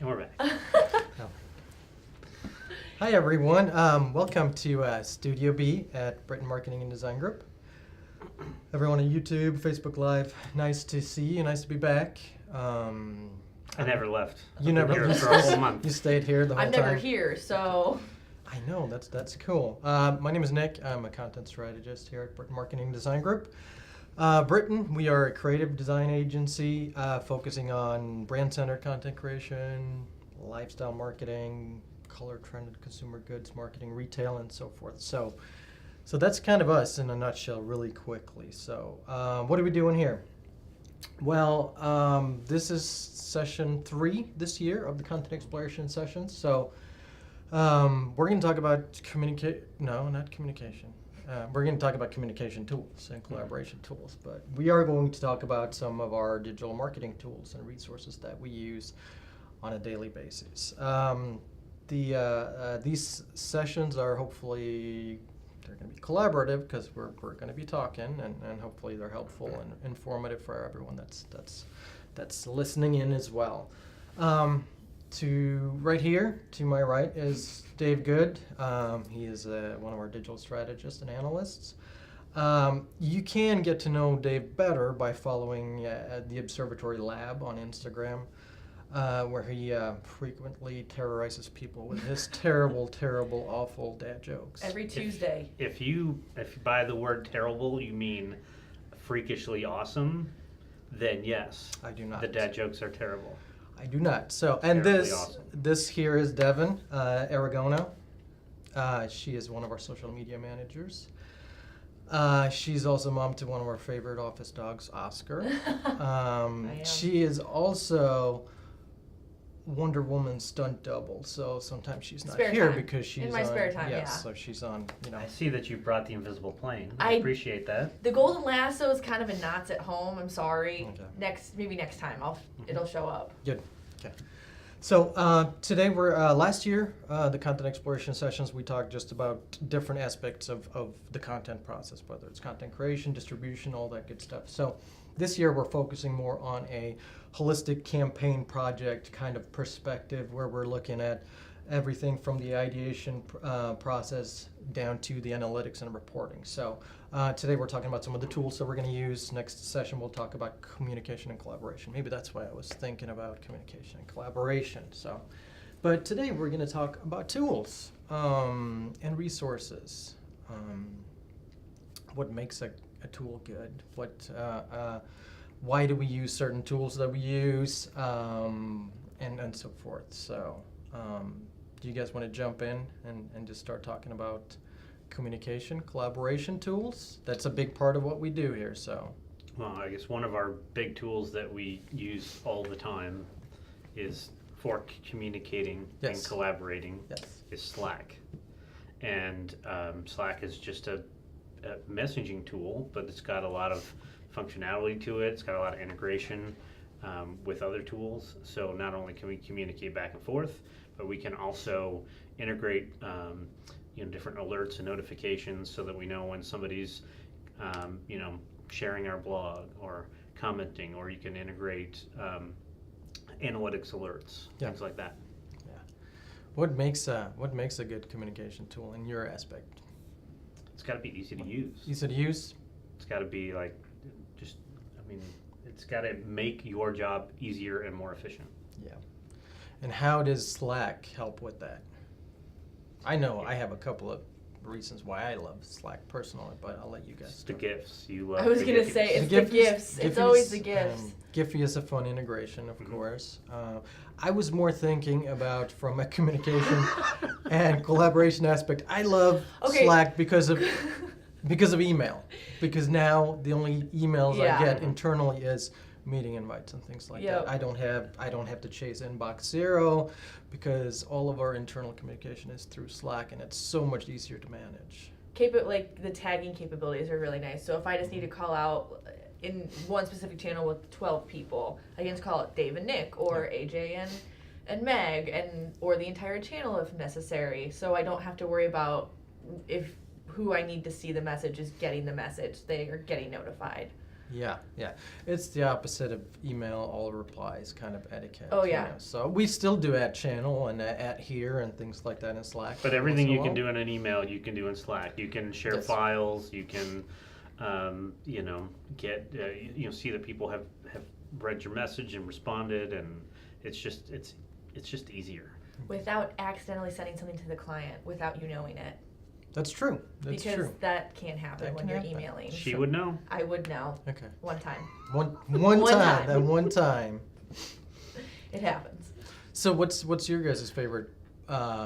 And we're back. Oh. Hi everyone, welcome to Studio B at Britain Marketing and Design Group. Everyone on YouTube, Facebook Live, nice to see you, nice to be back. I never left. You I've never been here for a whole month. You stayed here the whole I'm time. never here, so. I know, that's cool. My name is Nick, I'm a content strategist here at Britain Marketing and Design Group. Britain, we are a creative design agency focusing on brand-centered content creation, lifestyle marketing, color-trended consumer goods marketing, retail, and so forth. So that's kind of us in a nutshell, really quickly. So what are we doing here? Well, this is session 3 this year of the content exploration sessions. So we're going to talk about we're going to talk about communication tools and collaboration tools, but we are going to talk about some of our digital marketing tools and resources that we use on a daily basis. These sessions are hopefully they're going to be collaborative because we're going to be talking, and hopefully they're helpful and informative for everyone that's listening in as well. Right here to my right is Dave Good. He is one of our digital strategists and analysts. You can get to know Dave better by following the Observatory Lab on Instagram, where he frequently terrorizes people with his terrible, awful dad jokes. Every Tuesday. If by the word terrible you mean freakishly awesome, then yes. I do not. The dad jokes are terrible. I do not. So, and Terribly awesome. This here is Devin Aragono. She is one of our social media managers. She's also mom to one of our favorite office dogs, Oscar. She is also Wonder Woman stunt double. So sometimes she's not Spare here time. because she's in my on, spare time. yes, Yeah. so she's on. I see that you brought the invisible plane. I appreciate that. The golden lasso is kind of in knots at home. I'm sorry. Okay. Maybe next time it'll show up. Good. Okay. So today last year, the content exploration sessions, we talked just about different aspects of the content process, whether it's content creation, distribution, all that good stuff. So this year we're focusing more on a holistic campaign project kind of perspective, where we're looking at everything from the ideation process down to the analytics and reporting. So today we're talking about some of the tools that we're going to use. Next session we'll talk about communication and collaboration. Maybe that's why I was thinking about communication and collaboration. So, but today we're going to talk about tools and resources. What makes a tool good? Why do we use certain tools that we use, and so forth. So do you guys want to jump in and just start talking about communication, collaboration tools? That's a big part of what we do here. So, Well, I guess one of our big tools that we use all the time is for communicating and collaborating is Slack. And Slack is just a messaging tool, but it's got a lot of functionality to it. It's got a lot of integration with other tools. So not only can we communicate back and forth, but we can also integrate different alerts and notifications so that we know when somebody's sharing our blog or commenting, or you can integrate analytics alerts, things like that. Yeah. What makes a good communication tool in your aspect? It's got to be easy to use. Easy to use? It's got to be it's got to make your job easier and more efficient. Yeah. And how does Slack help with that? I know I have a couple of reasons why I love Slack personally, but I'll let you guys start. The GIFs. You love I was the going to GIFs. say, it's the GIFs. It's always the GIFs. Giphy is a fun integration, of course. I was more thinking about from a communication and collaboration aspect. I love Slack because of email. Because now the only emails I get internally is meeting invites and things like that. I don't have to chase inbox zero, because all of our internal communication is through Slack, and it's so much easier to manage. Like the tagging capabilities are really nice. So if I just need to call out in one specific channel with 12 people, I can just call it Dave and Nick, or AJ and Meg, or the entire channel if necessary. So I don't have to worry about who I need to see the message is getting the message. They are getting notified. Yeah, yeah. It's the opposite of email all replies kind of etiquette. Oh, yeah. So we still do at channel and at here and things like that in Slack. But everything once in you a can while. do in an email, you can do in Slack. You can share Yes. files. You can, get see that people have read your message and responded, and it's just easier. Without accidentally sending something to the client without you knowing it. That's true. That's because true. that can't happen That when can you're happen. emailing. She would know. I would know. Okay. One time. One One time. time. That one time. It happens. So what's your guys' favorite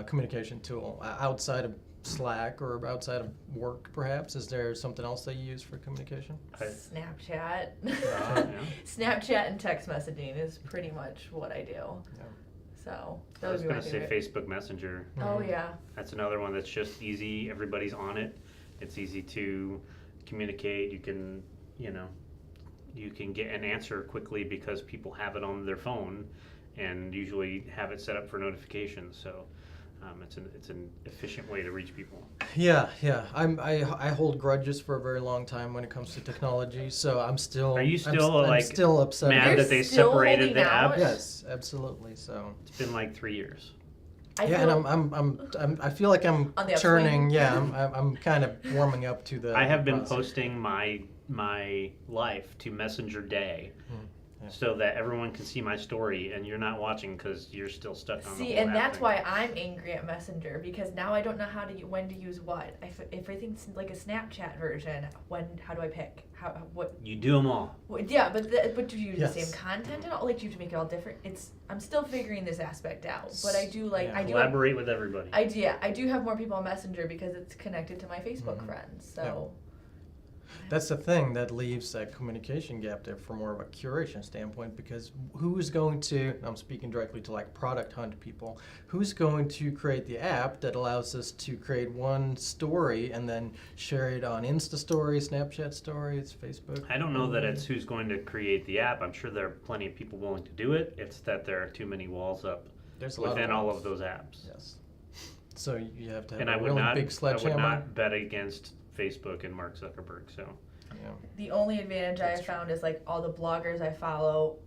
communication tool outside of Slack or outside of work? Perhaps is there something else that you use for communication? Snapchat. Yeah. Snapchat and text messaging is pretty much what I do. Yeah. So I those was would be going my to say favorite. Facebook Messenger. Oh yeah. That's another one that's just easy. Everybody's on it. It's easy to communicate. You can get an answer quickly because people have it on their phone, and usually have it set up for notifications. So it's an efficient way to reach people. Yeah, yeah. I hold grudges for a very long time when it comes to technology, so I'm still. Are you still, I'm like, still upset? mad You're that they still separated holding the out? apps? Yes, absolutely. So. It's been like 3 years. I Yeah, feel, and I feel like I'm On the upswing? turning. Yeah, I'm kind of warming up to the. I have been process. posting my life to Messenger Day, yeah. so that everyone can see my story, and you're not watching because you're still stuck on the see, whole and app that's thing. why I'm angry at Messenger because now I don't know when to use what. If everything's like a Snapchat version, how do I pick? What? You do them all. Yeah, but do you use the Yes. same content and all? Like, do you have to make it all different? I'm still figuring this aspect out, but I do like Yeah. I do. Collaborate with everybody. I do have more people on Messenger because it's connected to my Facebook Mhm. friends. So That's the thing that leaves that communication gap there for more of a curation standpoint, because who is going to, I'm speaking directly to like product hunt people, who's going to create the app that allows us to create one story and then share it on Insta stories, Snapchat stories, Facebook? I don't know that it's who's going to create the app. I'm sure there are plenty of people willing to do it. It's that there are too many walls up There's a lot within of all walls. of those apps. Yes. So you have to have And a I would really not, big I sledgehammer. would not bet against Facebook and Mark Zuckerberg. So Yeah. the only advantage I That's have found is like all the bloggers I follow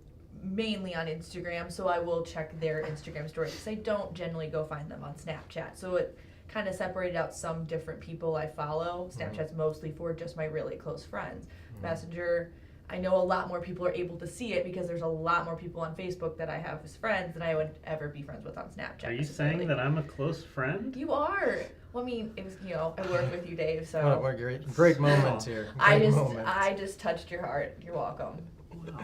mainly on Instagram, so I will check their Instagram stories because I don't generally go find them on Snapchat. So it kind of separated out some different people I follow. Snapchat's mostly for just my really close friends. Messenger, I know a lot more people are able to see it because there's a lot more people on Facebook that I have as friends than I would ever be friends with on Snapchat. are you necessarily. saying that I'm a close friend? You are. Well, I mean, it was, I work with you, Dave, so. What a great moment here. I Great just moment. I just touched your heart. You're welcome. Wow.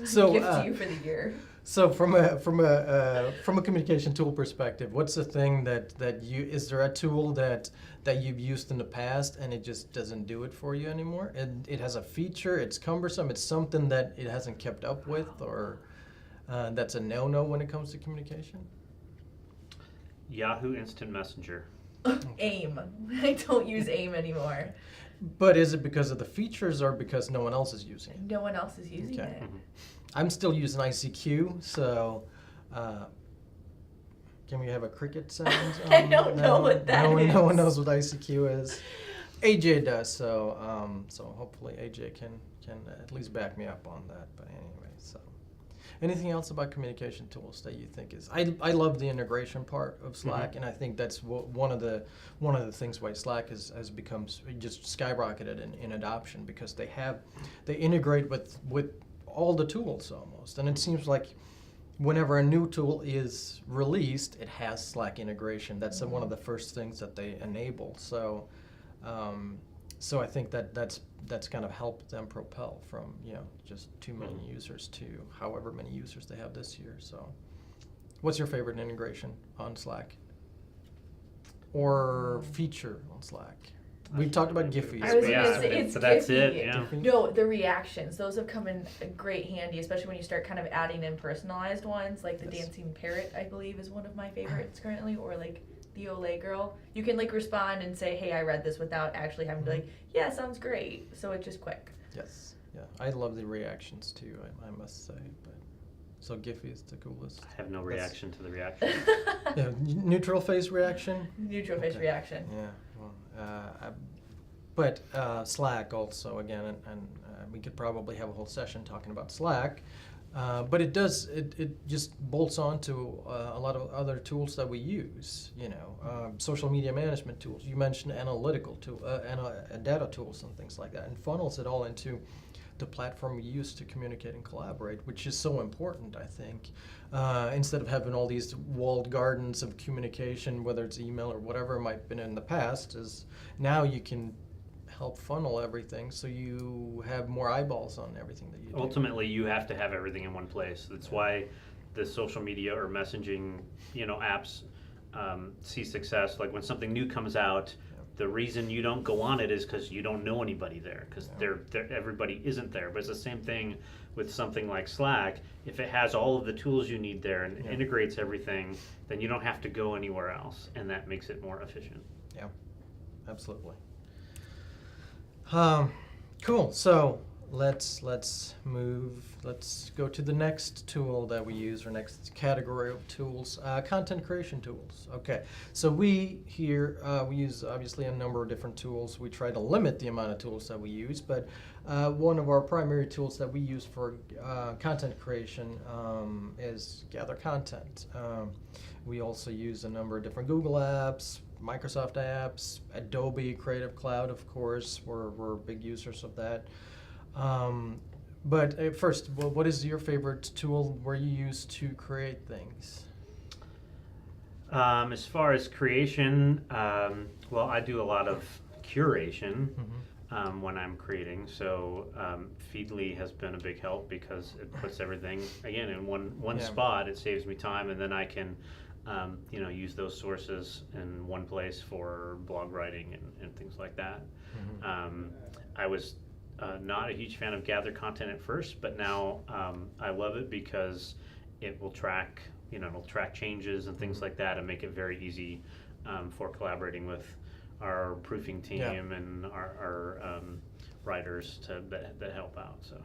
So, Gift to you for the year. So from a communication tool perspective, what's the thing that is there a tool that you've used in the past and it just doesn't do it for you anymore? And it has a feature, it's cumbersome, it's something that it hasn't kept up with, or that's a no-no when it comes to communication? Yahoo Instant Messenger. AIM. I don't use AIM anymore. But is it because of the features or because no one else is using it? No one else is using Okay. it. Mhm. I'm still using ICQ, so can we have a cricket sound? I don't know what that No one is. knows what ICQ is. AJ does, so hopefully AJ can at least back me up on that. But anyway, so anything else about communication tools that you think is? I love the integration part of Slack, and I think that's one of the things why Slack has become just skyrocketed in adoption, because they integrate with all the tools almost, and it seems like whenever a new tool is released, it has Slack integration. That's one of the first things that they enable. So I think that's kind of helped them propel from just too many users to however many users they have this year. So, what's your favorite integration on Slack or feature on Slack? We've talked about Giphy. I was Yeah, gonna say it's so that's it, Giphy. yeah. No, the reactions. Those have come in great handy, especially when you start kind of adding in personalized ones, like the Yes. dancing parrot, I believe, is one of my favorites currently, or like the Olay girl. You can like respond and say, "Hey, I read this," without actually having to be like, "Yeah, sounds great." So it's just quick. Yes, yeah, I love the reactions too. I must say, but so Giphy is the coolest. I have no That's- reaction to the reaction. Yeah, neutral face reaction. Neutral face Okay. reaction. Yeah, well, But Slack also, again, and we could probably have a whole session talking about Slack. But it just bolts on to a lot of other tools that we use, social media management tools. You mentioned analytical data tools and things like that, and funnels it all into the platform we use to communicate and collaborate, which is so important, I think. Instead of having all these walled gardens of communication, whether it's email or whatever it might have been in the past, is now you can help funnel everything so you have more eyeballs on everything that you do. Ultimately, you have to have everything in one place. That's why the social media or messaging, apps see success. Like when something new comes out, the reason you don't go on it is because you don't know anybody there, because everybody isn't there. But it's the same thing with something like Slack. If it has all of the tools you need there and integrates everything, then you don't have to go anywhere else, and that makes it more efficient. Yeah, absolutely. Cool. So let's go to the next tool that we use, or next category of tools, content creation tools. Okay. So we use obviously a number of different tools. We try to limit the amount of tools that we use, but one of our primary tools that we use for content creation is Gather Content. We also use a number of different Google apps, Microsoft apps, Adobe Creative Cloud, of course. We're big users of that. But first, what is your favorite tool where you use to create things? As far as creation, well, I do a lot of curation when I'm creating. So Feedly has been a big help because it puts everything, again, in one spot. It saves me time, and then I can use those sources in one place for blog writing and things like that. I was not a huge fan of Gather Content at first, but now I love it because it will track, it'll track changes and things like that, and make it very easy for collaborating with our proofing team and our writers that help out. So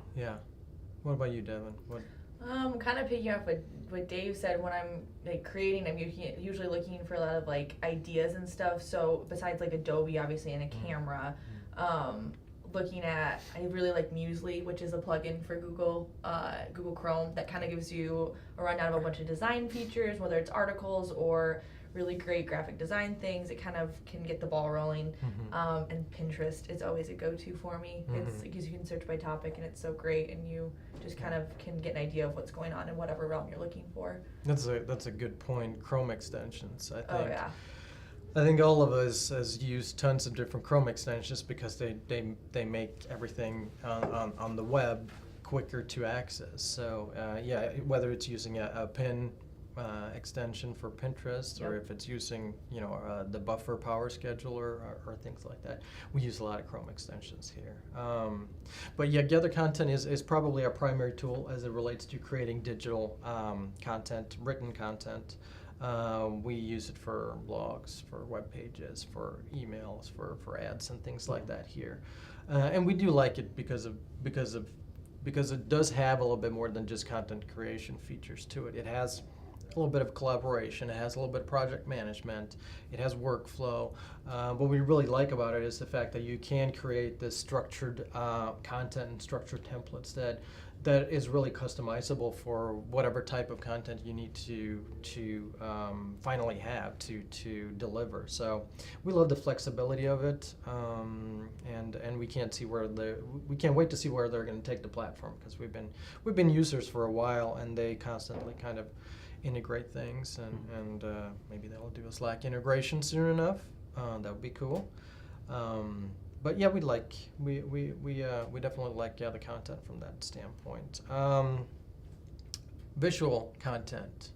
what about you, Devin? Kind of picking up what Dave said. When I'm creating, I'm usually looking for a lot of ideas and stuff. So besides Adobe, obviously, and a camera, looking at, I really like Musely, which is a plugin for Google Chrome that kind of gives you a rundown of a bunch of design features, whether it's articles or really great graphic design things. It kind of can get the ball rolling. And Pinterest is always a go-to for me. It's because you can search by topic, and it's so great, and you just kind of can get an idea of what's going on in whatever realm you're looking for. That's a good point. Chrome extensions, I think. Oh yeah. I think all of us has used tons of different Chrome extensions because they make everything on the web quicker to access. So whether it's using a pin extension for Pinterest, or if it's using the buffer power scheduler or things like that, we use a lot of Chrome extensions here. But Gather Content is probably our primary tool as it relates to creating digital content, written content. We use it for blogs, for web pages, for emails, for ads and things like that here, and we do like it because it does have a little bit more than just content creation features to it. It has a little bit of collaboration. It has a little bit of project management. It has workflow. What we really like about it is the fact that you can create this structured content and structured templates that is really customizable for whatever type of content you need to finally have to deliver. So we love the flexibility of it, and we can't wait to see where they're going to take the platform, because we've been users for a while, and they constantly kind of integrate things, and maybe they'll do a Slack integration soon enough. That would be cool. But yeah, we definitely like the content from that standpoint. Visual content.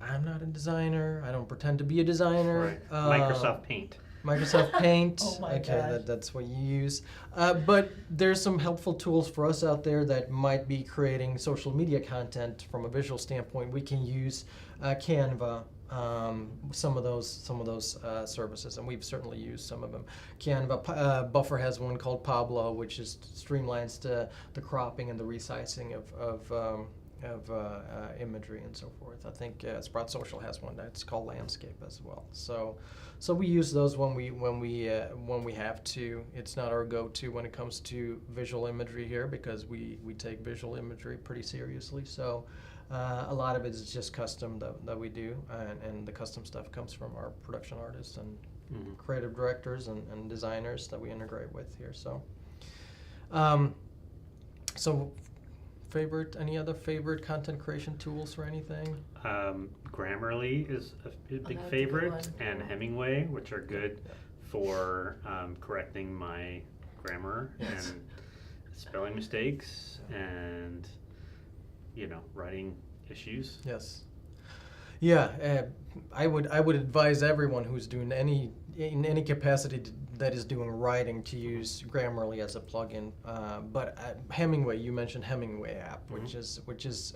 I'm not a designer. I don't pretend to be a designer. Right. Microsoft Paint. Microsoft Paint. Oh my okay, gosh. that's what you use. But there's some helpful tools for us out there that might be creating social media content from a visual standpoint. We can use Canva. Some of those services, and we've certainly used some of them. Canva, Buffer has one called Pablo, which streamlines the cropping and the resizing of imagery and so forth. I think Sprout Social has one that's called Landscape as well. So we use those when we have to. It's not our go-to when it comes to visual imagery here because we take visual imagery pretty seriously. So a lot of it is just custom that we do, and the custom stuff comes from our production artists and creative directors and designers that we integrate with here. So, any other favorite content creation tools or anything? Grammarly is a big that's a good favorite, one. and Hemingway, which are good for correcting my grammar Yes. and spelling mistakes and writing issues. Yes. Yeah, I would advise everyone who's doing in any capacity that is doing writing to use Grammarly as a plugin. But Hemingway, you mentioned Hemingway app, which is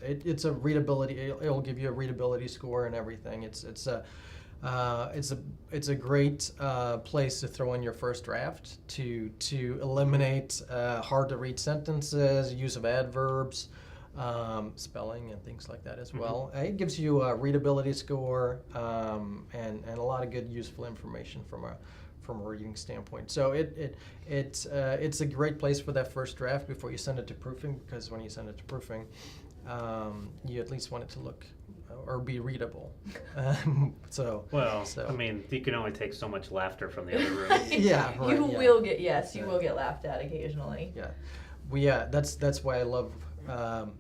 it's a readability. It'll give you a readability score and everything. It's a great place to throw in your first draft to eliminate hard to read sentences, use of adverbs. Spelling and things like that as well. It gives you a readability score and a lot of good useful information from a reading standpoint. So it's a great place for that first draft before you send it to proofing, because when you send it to proofing, you at least want it to look or be readable. I mean, you can only take so much laughter from the other room. Yeah, right, You yeah. will get you will get laughed at occasionally. Yeah. That's why I love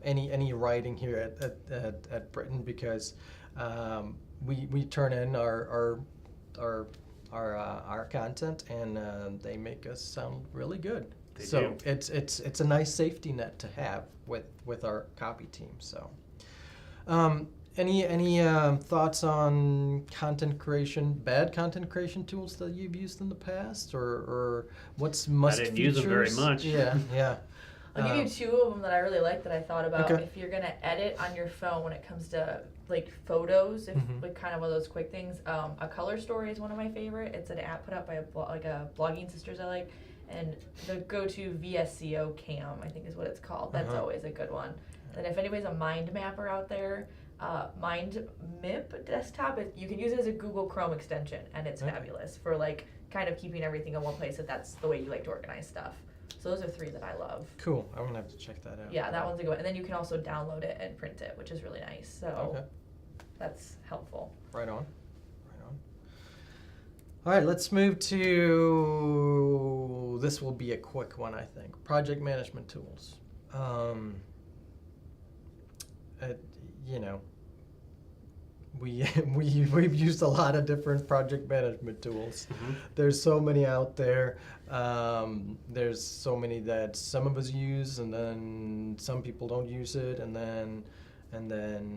any writing here at Britain, because we turn in our content and they make us sound really good. They so do. it's a nice safety net to have with our copy team. So any thoughts on bad content creation tools that you've used in the past, or what's must I didn't features? use them very much. Yeah. I'll give you two of them that I really like that I thought about. Okay. If you're gonna edit on your phone when it comes to like photos, like kind of one of those quick things, a color story is one of my favorite. It's an app put out by a blogging sisters I like, and the go-to VSCO cam I think is what it's called. That's always a good one. And if anybody's a mind mapper out there, Mind MIP desktop, you can use it as a Google Chrome extension, and it's fabulous for like kind of keeping everything in one place if that's the way you like to organize stuff. So those are three that I love. Cool. I'm gonna have to check that out. Yeah, that one's a good one. And then you can also download it and print it, which is really nice. So that's helpful. Right on. All right, let's move to, this will be a quick one, I think. Project management tools. We've used a lot of different project management tools. There's so many out there. There's so many that some of us use, and then some people don't use it, and then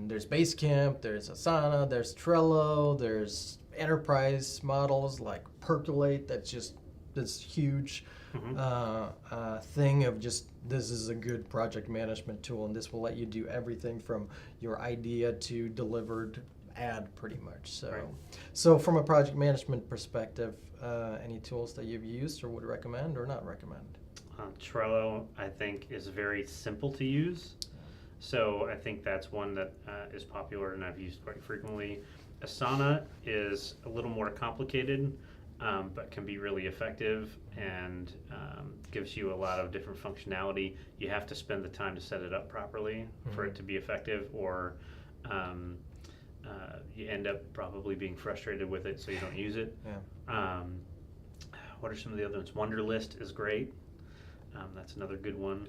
there's Basecamp, there's Asana, there's Trello, there's enterprise models like Percolate. That's just this huge thing of just, this is a good project management tool, and this will let you do everything from your idea to delivered ad, pretty much. So from a project management perspective, any tools that you've used or would recommend or not recommend? Trello, I think, is very simple to use. So I think that's one that is popular and I've used quite frequently. Asana is a little more complicated, but can be really effective and gives you a lot of different functionality. You have to spend the time to set it up properly for it to be effective, or you end up probably being frustrated with it, so you don't use it. What are some of the other ones? Wunderlist is great. That's another good one.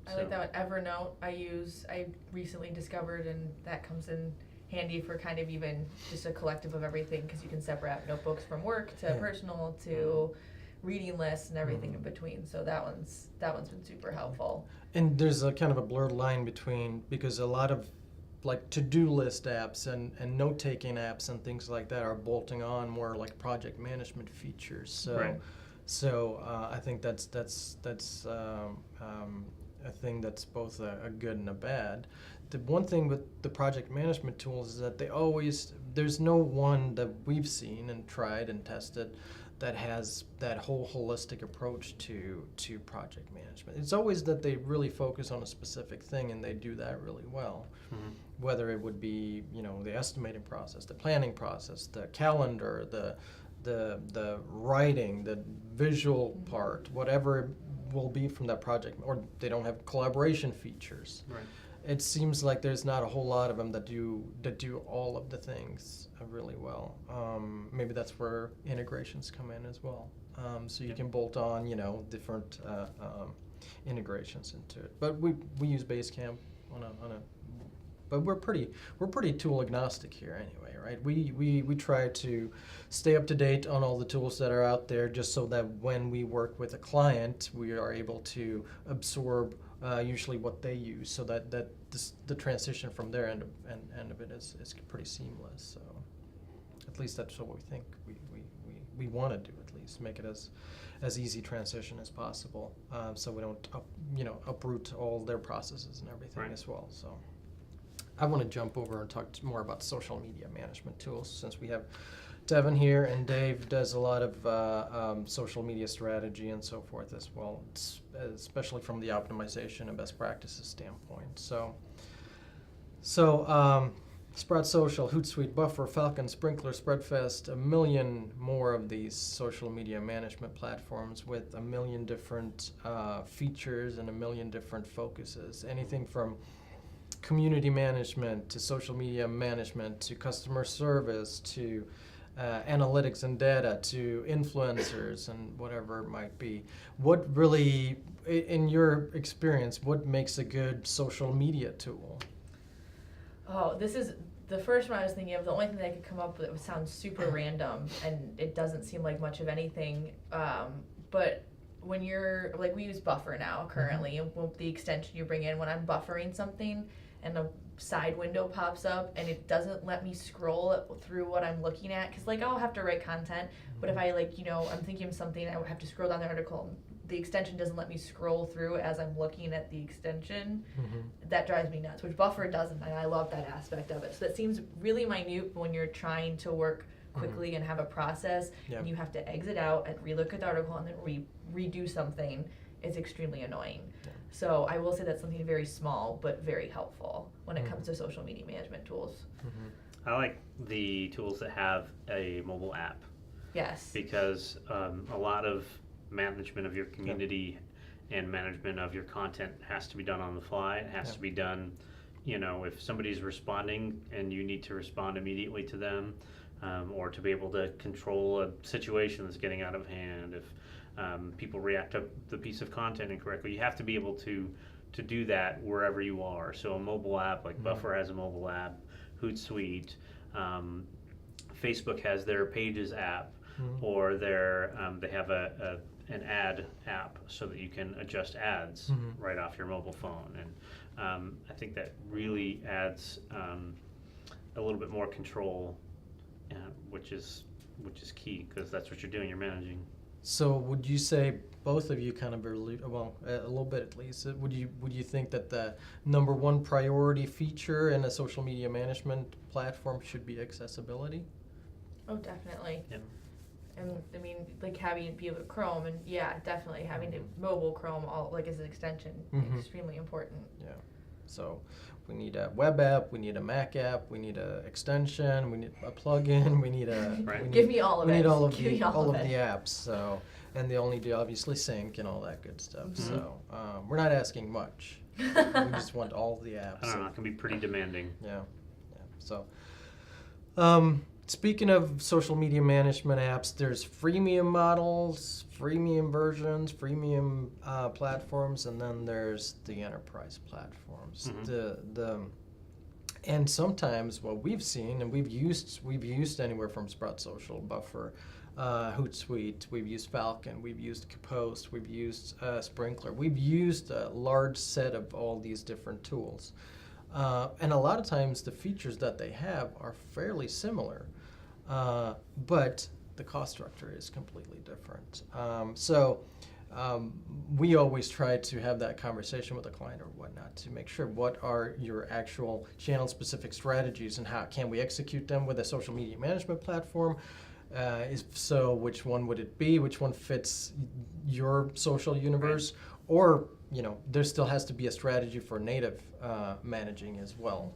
I like that one. Evernote I recently discovered, and that comes in handy for kind of even just a collective of everything, because you can separate notebooks from work to personal to reading lists and everything in between. So that one's been super helpful. And there's a kind of a blurred line between, because a lot of like to-do list apps and note-taking apps and things like that are bolting on more like project management features. So I think that's a thing that's both a good and a bad. The one thing with the project management tools is that there's no one that we've seen and tried and tested that has that whole holistic approach to project management. It's always that they really focus on a specific thing, and they do that really well. Mm-hmm. Whether it would be, the estimating process, the planning process, the calendar, the writing, the visual part, whatever it will be from that project, or they don't have collaboration features. Right. It seems like there's not a whole lot of them that do all of the things really well. Maybe that's where integrations come in as well. So you can bolt on, different integrations into it. But we use Basecamp but we're pretty tool agnostic here anyway, right? We try to stay up to date on all the tools that are out there, just so that when we work with a client, we are able to absorb usually what they use, so that the transition from their end of it is pretty seamless. So at least that's what we think we want to do, at least make it as easy transition as possible, so we don't uproot all their processes and everything. Right. As well. So I want to jump over and talk more about social media management tools, since we have Devin here, and Dave does a lot of social media strategy and so forth as well, especially from the optimization and best practices standpoint. So Sprout Social, Hootsuite, Buffer, Falcon, Sprinkler, Spreadfest, a million more of these social media management platforms with a million different features and a million different focuses. Anything from community management to social media management to customer service to analytics and data to influencers and whatever it might be. What really, in your experience, what makes a good social media tool? Oh, this is the first one I was thinking of. The only thing that I could come up with that would sound super random, and it doesn't seem like much of anything. But when you're, like, we use Buffer now currently, and the extension you bring in, when I'm buffering something and a side window pops up and it doesn't let me scroll through what I'm looking at, because I'll have to write content, but if I I'm thinking of something, I would have to scroll down the article. The extension doesn't let me scroll through as I'm looking at the extension. That drives me nuts, which Buffer doesn't, and I love that aspect of it. So that seems really minute when you're trying to work quickly and have a process, and you have to exit out and relook at the article and then redo something. It's extremely annoying. So I will say that's something very small but very helpful when it comes to social media management tools. I like the tools that have a mobile app. Yes. Because a lot of management of your community and management of your content has to be done on the fly. It has to be done, if somebody's responding and you need to respond immediately to them, or to be able to control a situation that's getting out of hand. If people react to the piece of content incorrectly, you have to be able to do that wherever you are. So a mobile app, like Buffer has a mobile app, Hootsuite, Facebook has their Pages app, or they have an ad app so that you can adjust ads right off your mobile phone. And I think that really adds a little bit more control, which is key, because that's what you're doing, you're managing. So would you say both of you kind of, a little bit at least, would you think that the number one priority feature in a social media management platform should be accessibility? Oh, definitely. Yeah. And I mean, having it be with Chrome, and definitely having mobile Chrome as an extension, extremely important. Yeah. So we need a web app, we need a Mac app, we need an extension, we need a plugin, we need a give me all of it. We need all of the apps. So, and they all need to obviously sync and all that good stuff. So we're not asking much. We just want all of the apps. I don't know, it can be pretty demanding. Yeah. So speaking of social media management apps, there's freemium models, freemium versions, freemium platforms, and then there's the enterprise platforms. And sometimes what we've seen, and we've used anywhere from Sprout Social, Buffer, Hootsuite, we've used Falcon, we've used Compost, we've used Sprinkler, we've used a large set of all these different tools. And a lot of times the features that they have are fairly similar, but the cost structure is completely different. So we always try to have that conversation with the client or whatnot to make sure what are your actual channel-specific strategies and how can we execute them with a social media management platform. If so, which one would it be? Which one fits your social universe? Right. Or, there still has to be a strategy for native managing as well.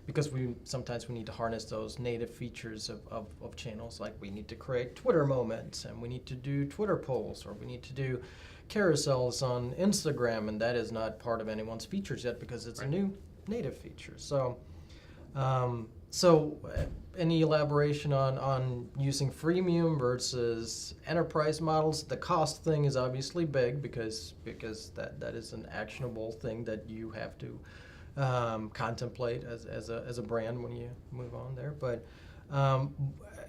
Because sometimes we need to harness those native features of channels, like we need to create Twitter moments, and we need to do Twitter polls, or we need to do carousels on Instagram, and that is not part of anyone's features yet because it's a new native feature. So, any elaboration on using freemium versus enterprise models? The cost thing is obviously big because that is an actionable thing that you have to contemplate as a brand when you move on there. But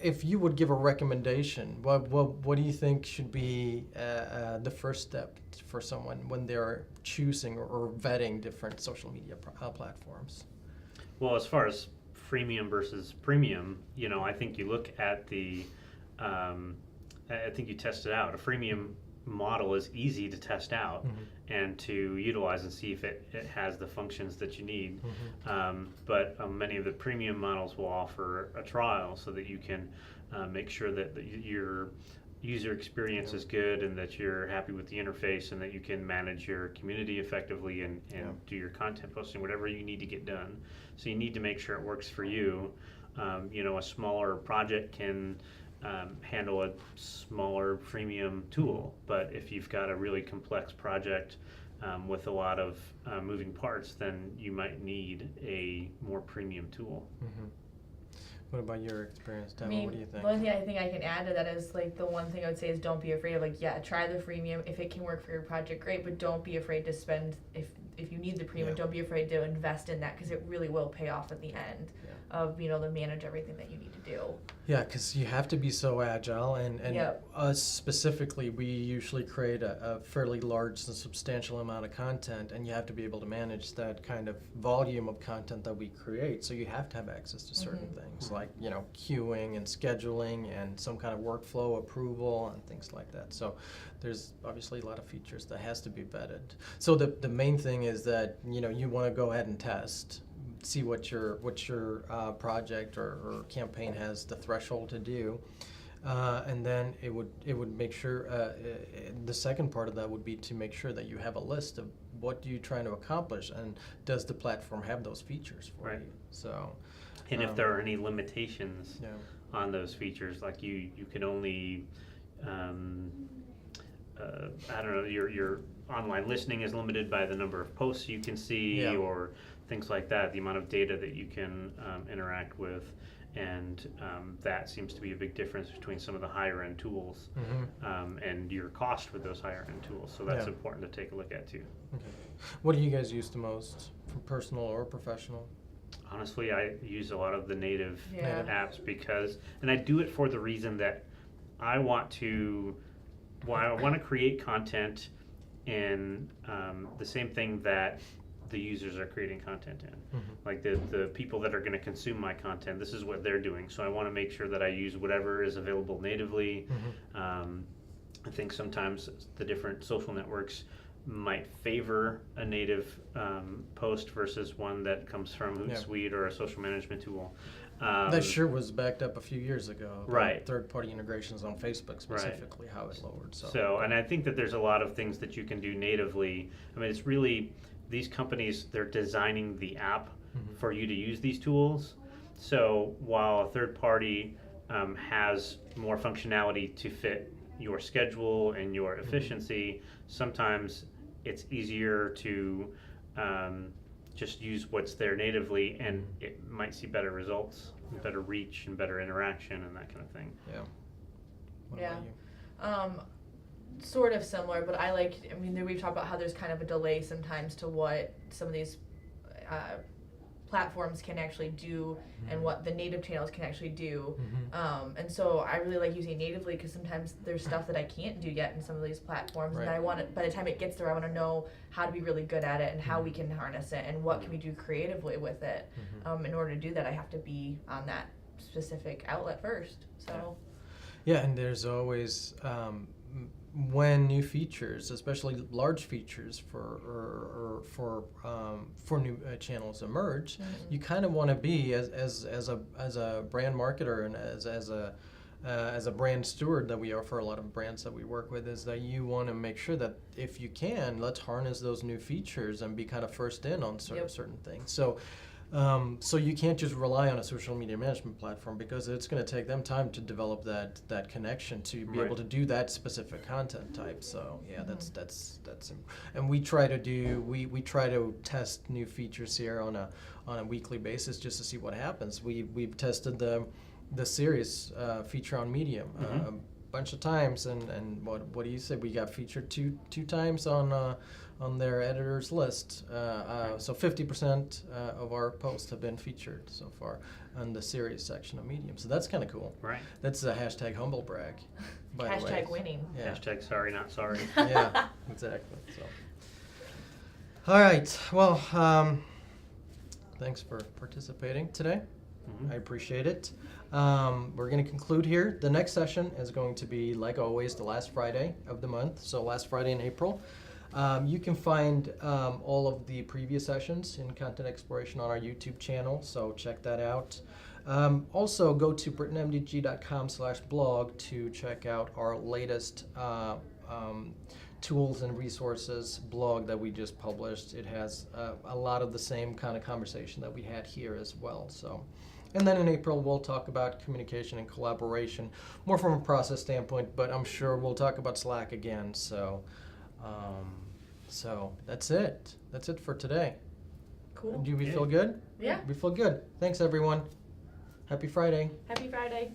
if you would give a recommendation, what do you think should be the first step for someone when they're choosing or vetting different social media platforms? Well, as far as freemium versus premium, I think you look at I think you test it out. A freemium model is easy to test out and to utilize and see if it has the functions that you need. But many of the premium models will offer a trial so that you can make sure that your user experience is good and that you're happy with the interface and that you can manage your community effectively and do your content posting, whatever you need to get done. So you need to make sure it works for you. A smaller project can handle a smaller freemium tool, but if you've got a really complex project with a lot of moving parts, then you might need a more premium tool. What about your experience, Devin? What do you think? The only thing I think I can add to that is the one thing I would say is don't be afraid of try the freemium. If it can work for your project, great, but don't be afraid to spend, if you need the premium, don't be afraid to invest in that because it really will pay off at the end of, to manage everything that you need to do. Yeah, because you have to be so agile, and us specifically, we usually create a fairly large and substantial amount of content, and you have to be able to manage that kind of volume of content that we create. So you have to have access to certain things like, queuing and scheduling and some kind of workflow approval and things like that. So there's obviously a lot of features that has to be vetted. So the main thing is that, you want to go ahead and test, see what your project or campaign has the threshold to do, and then it would make sure the second part of that would be to make sure that you have a list of what you're trying to accomplish and does the platform have those features for you. So, and if there are any limitations on those features, like you can only I don't know, your online listening is limited by the number of posts you can see or things like that, the amount of data that you can interact with, and that seems to be a big difference between some of the higher end tools and your cost with those higher end tools. So that's important to take a look at too. Okay. What do you guys use the most, for personal or professional? Honestly, I use a lot of the native apps and I do it for the reason that I want to create content in the same thing that the users are creating content in. Like the people that are going to consume my content, this is what they're doing. So I want to make sure that I use whatever is available natively. I think sometimes the different social networks might favor a native post versus one that comes from Hootsuite or a social management tool. That sure was backed up a few years ago. Right. Third-party integrations on Facebook specifically, how it lowered. And I think that there's a lot of things that you can do natively. I mean, it's really, these companies, they're designing the app for you to use these tools. So while a third party has more functionality to fit your schedule and your efficiency, sometimes it's easier to just use what's there natively, and it might see better results, better reach, and better interaction, and that kind of thing. What about you? Sort of similar, but we've talked about how there's kind of a delay sometimes to what some of these platforms can actually do and what the native channels can actually do. And so I really like using natively because sometimes there's stuff that I can't do yet in some of these platforms, and I want to, by the time it gets there, I want to know how to be really good at it and how we can harness it and what can we do creatively with it. In order to do that, I have to be on that specific outlet first. So and there's always when new features, especially large features for new channels emerge, you kind of want to be as a brand marketer and as a brand steward that we are for a lot of brands that we work with, is that you want to make sure that if you can, let's harness those new features and be kind of first in on certain things. So you can't just rely on a social media management platform, because it's going to take them time to develop that connection to be able to do that specific content type. So yeah, that's and we try to test new features here on a weekly basis just to see what happens. We've tested the series feature on Medium a bunch of times, and what do you say? We got featured two times on their editor's list. So 50% of our posts have been featured so far on the series section of Medium. So that's kind of cool. Right. That's a hashtag humble brag, by the way. Hashtag winning. Yeah. Hashtag sorry, not sorry. Yeah, exactly. So, all right. Well, thanks for participating today. I appreciate it. We're going to conclude here. The next session is going to be, like always, the last Friday of the month. So last Friday in April. You can find all of the previous sessions in content exploration on our YouTube channel, so check that out. Also, go to britainmdg.com/blog to check out our latest tools and resources blog that we just published. It has a lot of the same kind of conversation that we had here as well. So, and then in April, we'll talk about communication and collaboration, more from a process standpoint, but I'm sure we'll talk about Slack again. So that's it. That's it for today. Cool. Do we feel good? Yeah. We feel good. Thanks, everyone. Happy Friday. Happy Friday.